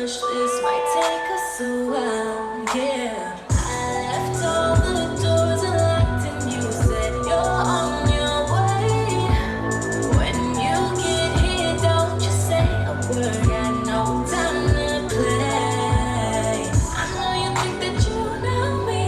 rush. This might take us a while, yeah. I left all the doors unlocked and you said you're on your way. When you get here, don't you say a word. Got no time to play. I know you think that you know me,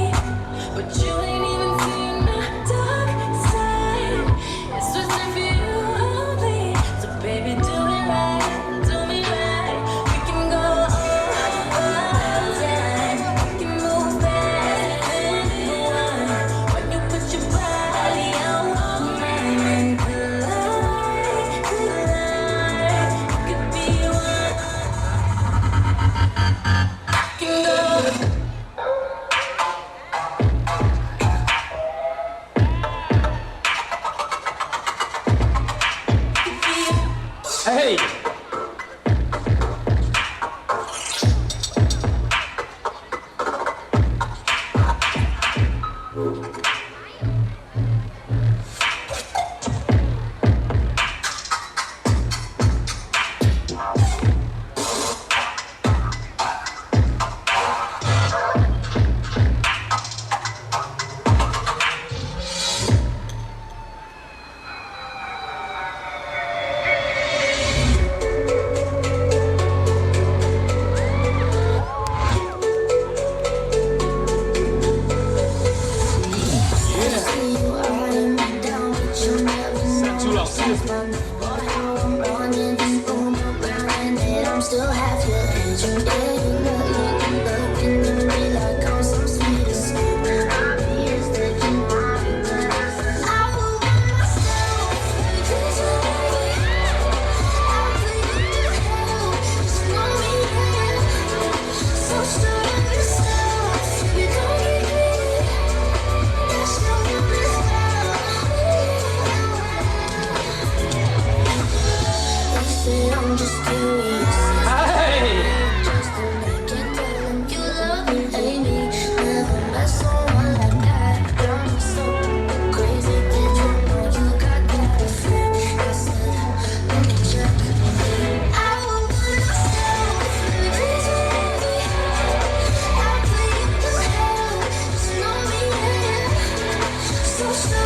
but you ain't even seen my dark side. It's twisted for you only, so baby do it right, do me right. We can go all time, we can move fast and one. When you put your body on mine and collide, could be one. Can go. Hey! I'm still half your age. Yeah, you look in me like I'm some sweet escape. Obvious that you want me, but I will want myself. Cause you're baby, I'll play you to hell. Just know me, yeah. So sure of yourself, you don't get me. That's your woman's love. They say I'm just curious. Just to make it tell them you love me, hate me. Never met someone like that. Got me so crazy. Did you know you got that effect? I said, let me check. I will want myself. Crazy baby, I'll play you through hell. Just know me, yeah. So sure